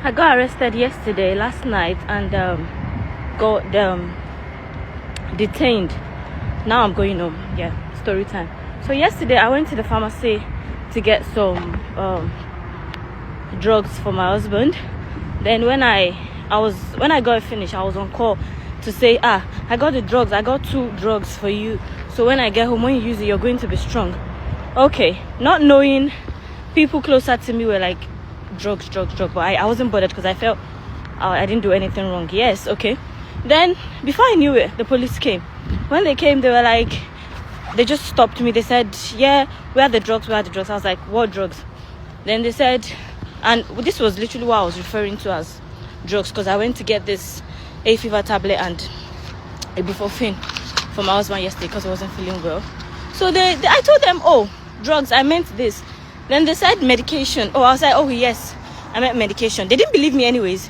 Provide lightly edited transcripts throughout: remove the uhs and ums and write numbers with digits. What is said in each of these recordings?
I got arrested last night, and got detained. Now I'm going home. Yeah, story time. So yesterday I went to the pharmacy to get some drugs for my husband. Then when I got finished, I was on call to say, I got the drugs. I got 2 drugs for you. So when I get home, when you use it, you're going to be strong. Okay, not knowing, people closer to me were like, drugs, but I wasn't bothered because I felt I didn't do anything wrong. Yes, okay. Then before I knew it, the police came. When they came, they were like, they just stopped me. They said, yeah, where are the drugs? I was like, what drugs? Then they said, and this was literally what I was referring to as drugs, because I went to get this hay fever tablet and ibuprofen for my husband yesterday because he wasn't feeling well. So I told them, oh, drugs, I meant this. Then they said medication. Oh, I was like, oh yes, I meant medication. They didn't believe me anyways.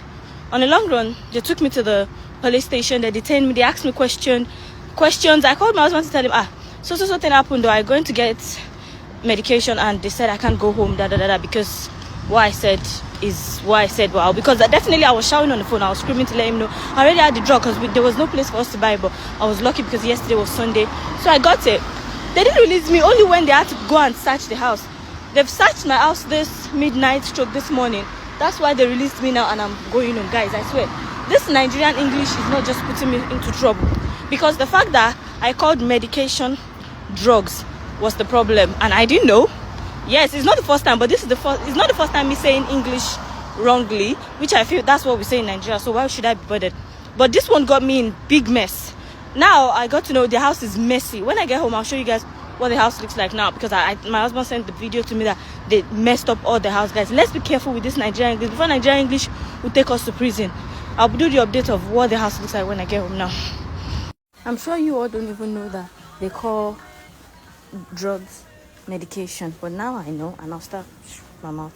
On the long run, they took me to the police station. They detained me. They asked me questions. I called my husband to tell him, so thing happened though. I'm going to get medication, and they said I can't go home, because what I said is what I said. Wow, because definitely I was shouting on the phone. I was screaming to let him know I already had the drug, because there was no place for us to buy. But I was lucky because yesterday was Sunday, so I got it. They didn't release me only when they had to go and search the house. They've searched my house this midnight stroke this morning. That's why they released me now, and I'm going home. Guys, I swear, this Nigerian English is not just putting me into trouble, because the fact that I called medication drugs was the problem, and I didn't know. Yes, it's not the first time, but it's not the first time me saying English wrongly, which I feel that's what we say in Nigeria, so why should I be bothered? But this one got me in big mess. Now I got to know the house is messy. When I get home, I'll show you guys what the house looks like now, because my husband sent the video to me that they messed up all the house. Guys, let's be careful with this Nigerian English before Nigerian English will take us to prison. I'll do the update of what the house looks like when I get home now. I'm sure you all don't even know that they call drugs medication, but now I know, and I'll start my mouth.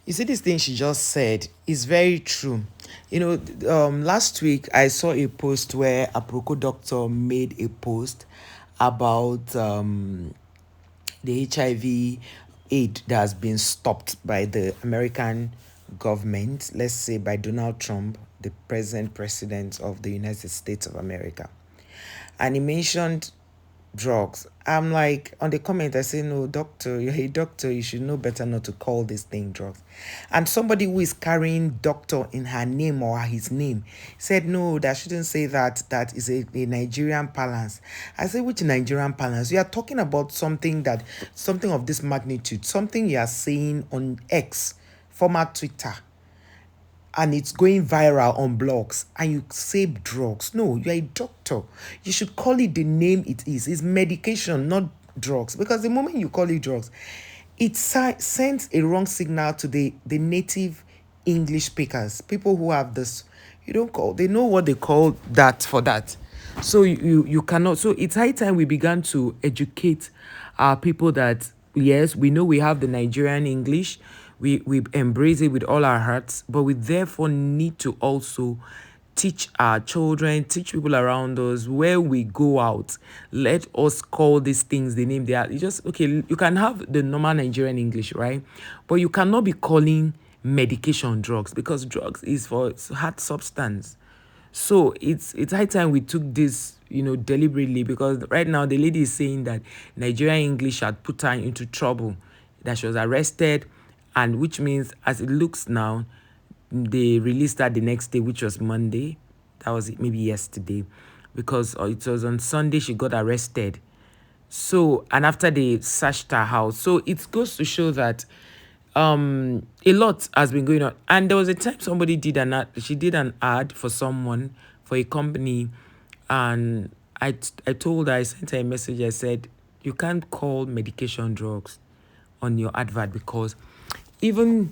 You see, this thing she just said is very true. Last week I saw a post where a Aproko doctor made a post about the HIV aid that has been stopped by the American government, let's say by Donald Trump, the present president of the United States of America. And he mentioned drugs. I'm like, on the comment, I say, no, doctor, you're a doctor, you should know better not to call this thing drugs. And somebody who is carrying doctor in her name or his name said, no, that shouldn't say that. That is a Nigerian parlance. I say, which Nigerian parlance? You are talking about something of this magnitude, something you are saying on X, former Twitter, and it's going viral on blogs, and you say drugs. No, you're a doctor. You should call it the name it is. It's medication, not drugs. Because the moment you call it drugs, it sends a wrong signal to the native English speakers. People who have this, they know what they call that for that. So you cannot. So it's high time we began to educate our people that, yes, we know we have the Nigerian English. We embrace it with all our hearts, but we therefore need to also teach our children, teach people around us where we go out. Let us call these things the name they are. You can have the normal Nigerian English, right? But you cannot be calling medication drugs, because drugs is for hard substance. So it's high time we took this, deliberately, because right now the lady is saying that Nigerian English had put her into trouble, that she was arrested. And which means, as it looks now, they released that the next day, which was Monday. That was maybe yesterday, because it was on Sunday she got arrested. So, and after they searched her house. So it goes to show that a lot has been going on. And there was a time somebody did an ad. She did an ad for someone, for a company. And I told her, I sent her a message. I said, you can't call medication drugs on your advert, because even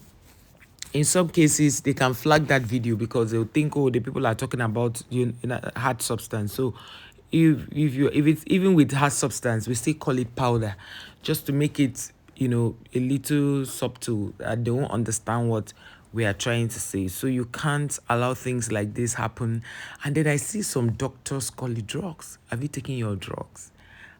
in some cases they can flag that video, because they'll think, oh, the people are talking about hard substance. So if it's even with hard substance, we still call it powder, just to make it a little subtle, that they won't understand what we are trying to say. So you can't allow things like this happen. And then I see some doctors call it drugs. Have you taken your drugs?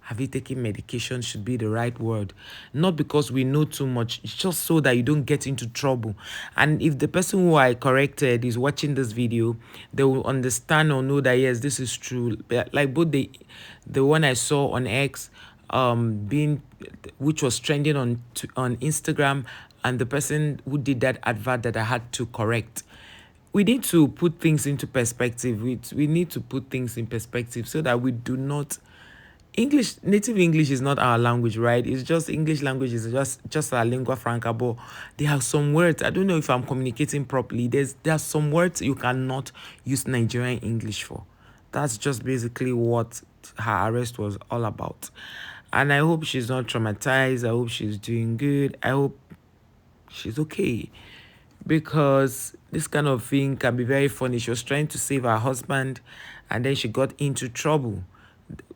have you taken medication should be the right word. Not because we know too much, it's just so that you don't get into trouble. And if the person who I corrected is watching this video, they will understand or know that yes, this is true. Like both the one I saw on X, being which was trending on Instagram, and the person who did that advert that I had to correct. We need to put things into perspective. We need to put things in perspective so that we do not. Native English is not our language, right? It's just English language is just our lingua franca, but there are some words. I don't know if I'm communicating properly. There are some words you cannot use Nigerian English for. That's just basically what her arrest was all about. And I hope she's not traumatized. I hope she's doing good. I hope she's okay, because this kind of thing can be very funny. She was trying to save her husband and then she got into trouble.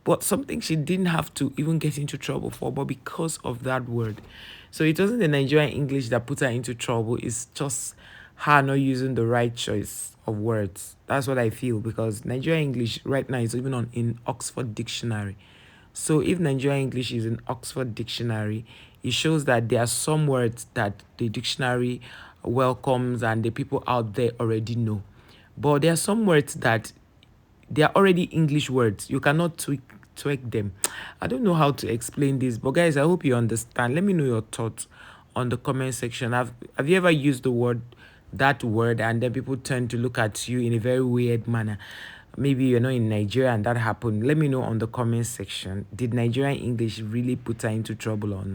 But something she didn't have to even get into trouble for, but because of that word. So it wasn't the Nigerian English that put her into trouble. It's just her not using the right choice of words. That's what I feel, because Nigerian English right now is even on in Oxford Dictionary. So if Nigerian English is in Oxford Dictionary, it shows that there are some words that the dictionary welcomes and the people out there already know. But there are some words that they are already English words. You cannot tweak them. I don't know how to explain this, but guys, I hope you understand. Let me know your thoughts on the comment section. Have you ever used that word, and then people turn to look at you in a very weird manner? Maybe you're not in Nigeria and that happened. Let me know on the comment section. Did Nigerian English really put her into trouble or not?